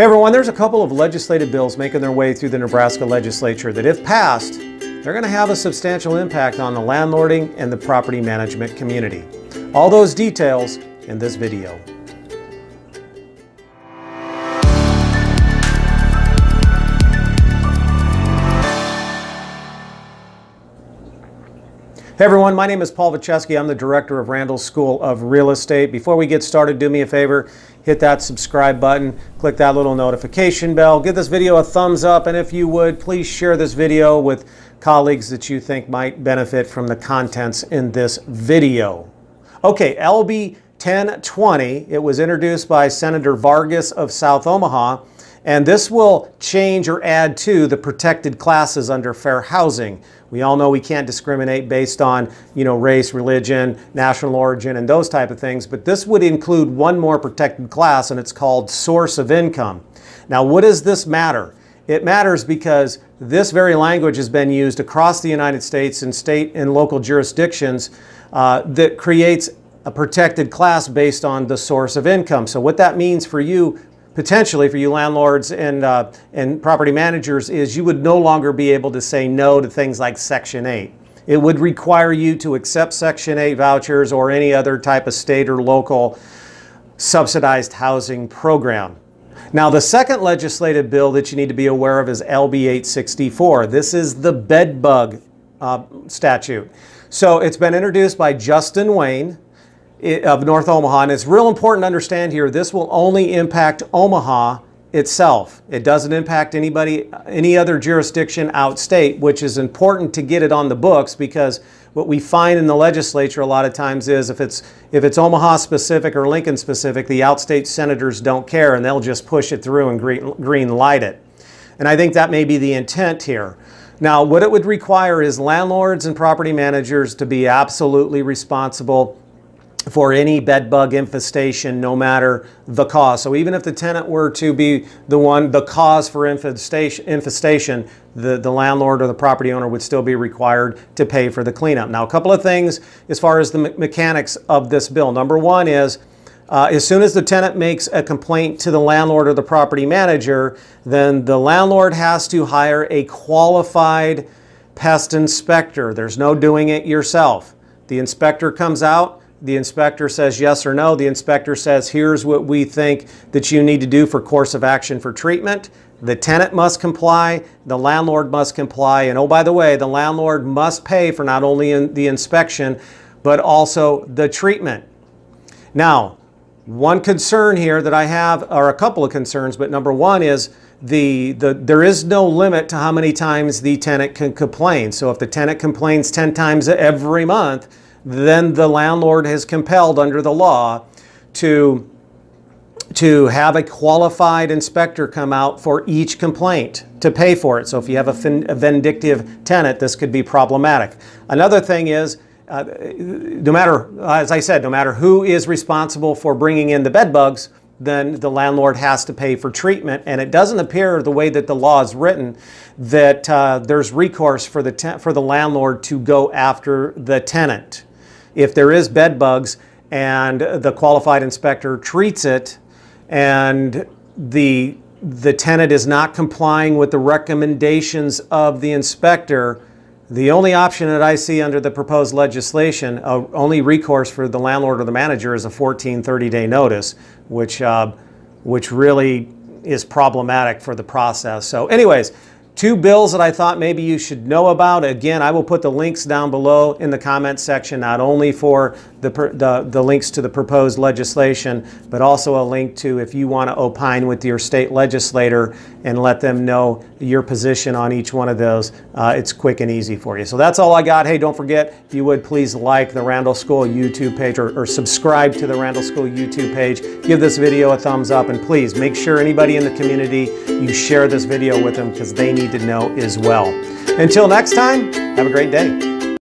Hey everyone, there's a couple of legislative bills making their way through the Nebraska legislature that, if passed, they're going to have a substantial impact on the landlording and the property management community. All those details in this video. Hey everyone, my name is Paul Vacheski. I'm the director of Randall School of Real Estate. Before we get started, do me a favor, hit that subscribe button, click that little notification bell, give this video a thumbs up, and if you would, please share this video with colleagues that you think might benefit from the contents in this video. Okay, LB 1020, it was introduced by Senator Vargas of South Omaha, and this will change or add to the protected classes under fair housing. We all know we can't discriminate based on, race, religion, national origin, and those type of things, but this would include one more protected class, and it's called source of income. Now, what does this matter? It matters because this very language has been used across the United States in state and local jurisdictions that creates a protected class based on the source of income. So what that means for you, potentially for you landlords and property managers, is you would no longer be able to say no to things like Section 8. It would require you to accept Section 8 vouchers or any other type of state or local subsidized housing program. Now, the second legislative bill that you need to be aware of is LB 864. This is the bed bug statute. So it's been introduced by Justin Wayne of North Omaha, and it's real important to understand here, this will only impact Omaha itself. It doesn't impact any other jurisdiction outstate, which is important to get it on the books, because what we find in the legislature a lot of times is if it's Omaha specific or Lincoln specific, the outstate senators don't care and they'll just push it through and green light it. And I think that may be the intent here. Now, what it would require is landlords and property managers to be absolutely responsible for any bed bug infestation, no matter the cause. So even if the tenant were to be the cause for infestation, the landlord or the property owner would still be required to pay for the cleanup. Now, a couple of things as far as the mechanics of this bill. Number one is, as soon as the tenant makes a complaint to the landlord or the property manager, then the landlord has to hire a qualified pest inspector. There's no doing it yourself. The inspector comes out. The inspector says yes or no. The inspector says, here's what we think that you need to do for course of action for treatment. The tenant must comply. The landlord must comply. And oh, by the way, the landlord must pay for not only the inspection, but also the treatment. Now, one concern here that I have, or a couple of concerns, but number one is there is no limit to how many times the tenant can complain. So if the tenant complains 10 times every month, then the landlord is compelled under the law to have a qualified inspector come out for each complaint to pay for it. So if you have a vindictive tenant, this could be problematic. Another thing is, no matter, as I said, no matter who is responsible for bringing in the bed bugs, then the landlord has to pay for treatment. And it doesn't appear, the way that the law is written, that there's recourse for the landlord to go after the tenant. If there is bed bugs and the qualified inspector treats it and the tenant is not complying with the recommendations of the inspector, the only option that I see under the proposed legislation, only recourse for the landlord or the manager, is a 30-day notice, which really is problematic for the process. So anyways, two bills that I thought maybe you should know about. Again, I will put the links down below in the comments section, not only for the links to the proposed legislation, but also a link to if you want to opine with your state legislator and let them know your position on each one of those. It's quick and easy for you. So that's all I got. Hey, don't forget, if you would, please like the Randall School YouTube page or subscribe to the Randall School YouTube page. Give this video a thumbs up, and please make sure anybody in the community, you share this video with them, because they need to know as well. Until next time, have a great day.